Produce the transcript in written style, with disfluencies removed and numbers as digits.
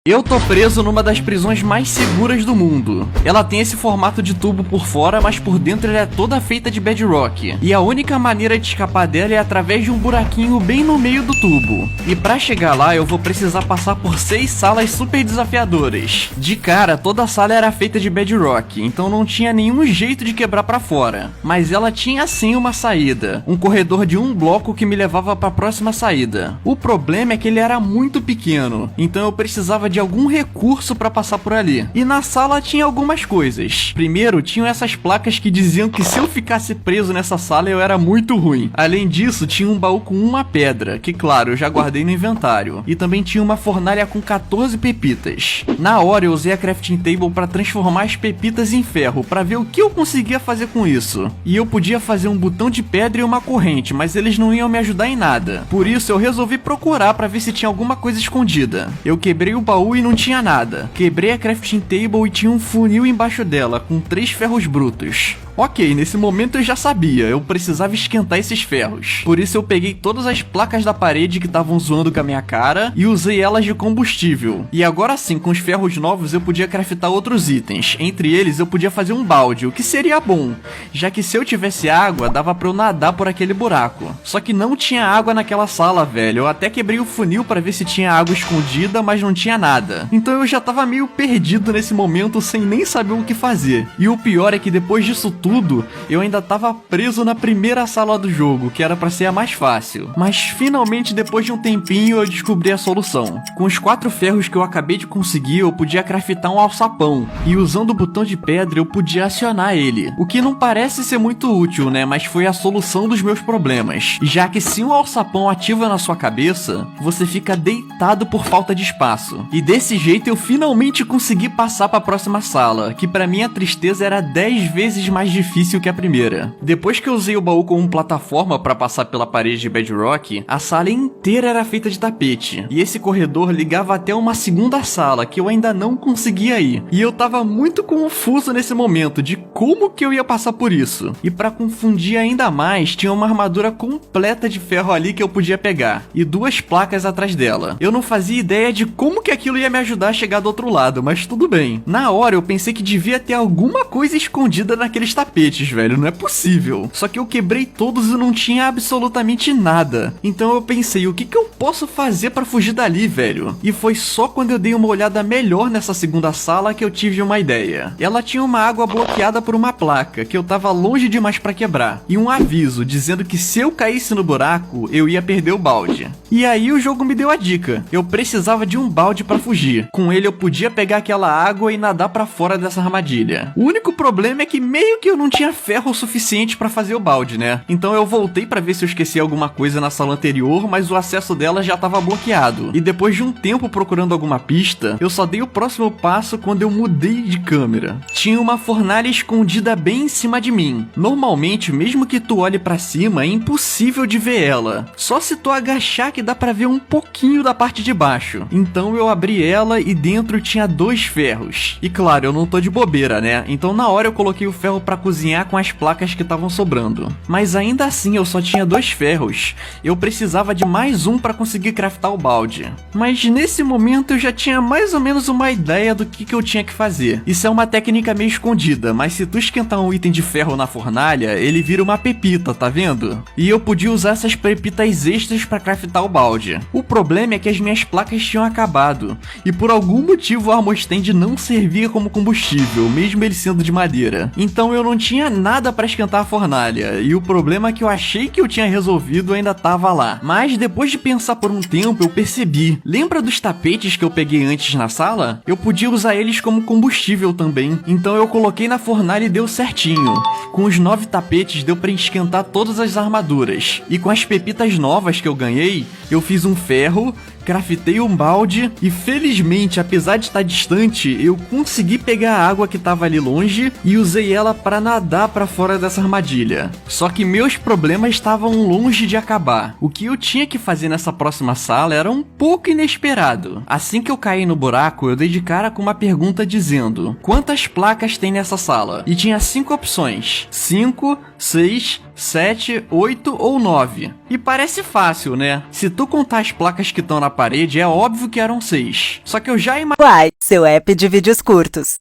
Eu tô preso numa das prisões mais seguras do mundo. Ela tem esse formato de tubo por fora, mas por dentro ela é toda feita de bedrock. E a única maneira de escapar dela é através de um buraquinho bem no meio do tubo. E pra chegar lá eu vou precisar passar por 6 salas super desafiadoras. De cara, toda a sala era feita de bedrock, então não tinha nenhum jeito de quebrar pra fora. Mas ela tinha sim uma saída, um corredor de um bloco que me levava pra próxima saída. O problema é que ele era muito pequeno, então eu precisava de algum recurso para passar por ali. E na sala tinha algumas coisas. Primeiro, tinham essas placas que diziam que se eu ficasse preso nessa sala eu era muito ruim. Além disso, tinha um baú com uma pedra, que claro, eu já guardei no inventário. E também tinha uma fornalha com 14 pepitas. Na hora eu usei a crafting table para transformar as pepitas em ferro, para ver o que eu conseguia fazer com isso. E eu podia fazer um botão de pedra e uma corrente, mas eles não iam me ajudar em nada. Por isso eu resolvi procurar para ver se tinha alguma coisa escondida. Eu quebrei o baú e não tinha nada. Quebrei a crafting table e tinha um funil embaixo dela, com 3 ferros brutos. Ok, nesse momento eu já sabia, eu precisava esquentar esses ferros. Por isso eu peguei todas as placas da parede que estavam zoando com a minha cara e usei elas de combustível. E agora sim, com os ferros novos eu podia craftar outros itens. Entre eles eu podia fazer um balde, o que seria bom, já que se eu tivesse água, dava pra eu nadar por aquele buraco. Só que não tinha água naquela sala, velho. Eu até quebrei o funil pra ver se tinha água escondida, mas não tinha nada. Então eu já tava meio perdido nesse momento, sem nem saber o que fazer. E o pior é que depois disso tudo, eu ainda tava preso na primeira sala do jogo, que era pra ser a mais fácil. Mas finalmente, depois de um tempinho, eu descobri a solução. Com os 4 ferros que eu acabei de conseguir, eu podia craftar um alçapão. E usando o botão de pedra, eu podia acionar ele. O que não parece ser muito útil, né? Mas foi a solução dos meus problemas. Já que se um alçapão ativa na sua cabeça, você fica deitado por falta de espaço. E desse jeito eu finalmente consegui passar para a próxima sala, que para minha tristeza era 10 vezes mais difícil que a primeira. Depois que eu usei o baú como plataforma para passar pela parede de bedrock, a sala inteira era feita de tapete, e esse corredor ligava até uma segunda sala que eu ainda não conseguia ir. E eu tava muito confuso nesse momento de como que eu ia passar por isso. E para confundir ainda mais, tinha uma armadura completa de ferro ali que eu podia pegar, e 2 placas atrás dela. Eu não fazia ideia de como que aquilo ia me ajudar a chegar do outro lado, mas tudo bem. Na hora eu pensei que devia ter alguma coisa escondida naqueles tapetes, velho, não é possível. Só que eu quebrei todos e não tinha absolutamente nada. Então eu pensei, o que que eu posso fazer pra fugir dali, velho? E foi só quando eu dei uma olhada melhor nessa segunda sala que eu tive uma ideia. Ela tinha uma água bloqueada por uma placa, que eu tava longe demais pra quebrar, e um aviso dizendo que se eu caísse no buraco, eu ia perder o balde. E aí o jogo me deu a dica. Eu precisava de um balde pra fugir. Com ele eu podia pegar aquela água e nadar pra fora dessa armadilha. O único problema é que meio que eu não tinha ferro suficiente pra fazer o balde, né? Então eu voltei pra ver se eu esqueci alguma coisa na sala anterior, mas o acesso dela já tava bloqueado. E depois de um tempo procurando alguma pista, eu só dei o próximo passo quando eu mudei de câmera. Tinha uma fornalha escondida bem em cima de mim. Normalmente, mesmo que tu olhe pra cima, é impossível de ver ela. Só se tu agachar que dá pra ver um pouquinho da parte de baixo. Então eu abri ela e dentro tinha 2 ferros. E claro, eu não tô de bobeira, né? Então na hora eu coloquei o ferro pra cozinhar com as placas que estavam sobrando. Mas ainda assim eu só tinha 2 ferros. Eu precisava de mais um pra conseguir craftar o balde. Mas nesse momento eu já tinha mais ou menos uma ideia do que eu tinha que fazer. Isso é uma técnica meio escondida, mas se tu esquentar um item de ferro na fornalha, ele vira uma pepita, tá vendo? E eu podia usar essas pepitas extras pra craftar o balde. O problema é que as minhas placas tinham acabado, e por algum motivo o armor stand não servia como combustível, mesmo ele sendo de madeira. Então eu não tinha nada pra esquentar a fornalha, e o problema é que eu achei que eu tinha resolvido ainda tava lá. Mas depois de pensar por um tempo, eu percebi. Lembra dos tapetes que eu peguei antes na sala? Eu podia usar eles como combustível também. Então eu coloquei na fornalha e deu certinho. Com os 9 tapetes deu pra esquentar todas as armaduras. E com as pepitas novas que eu ganhei, eu fiz um ferro, craftei um balde e felizmente, apesar de estar distante, eu consegui pegar a água que estava ali longe e usei ela para nadar para fora dessa armadilha. Só que meus problemas estavam longe de acabar. O que eu tinha que fazer nessa próxima sala era um pouco inesperado. Assim que eu caí no buraco, eu dei de cara com uma pergunta dizendo: quantas placas tem nessa sala? E tinha 5 opções: 5, 6, 7, 8 ou 9. E parece fácil, né? Se tu contar as placas que estão na parede, é óbvio que eram 6. Só que eu já Uai, seu app de vídeos curtos.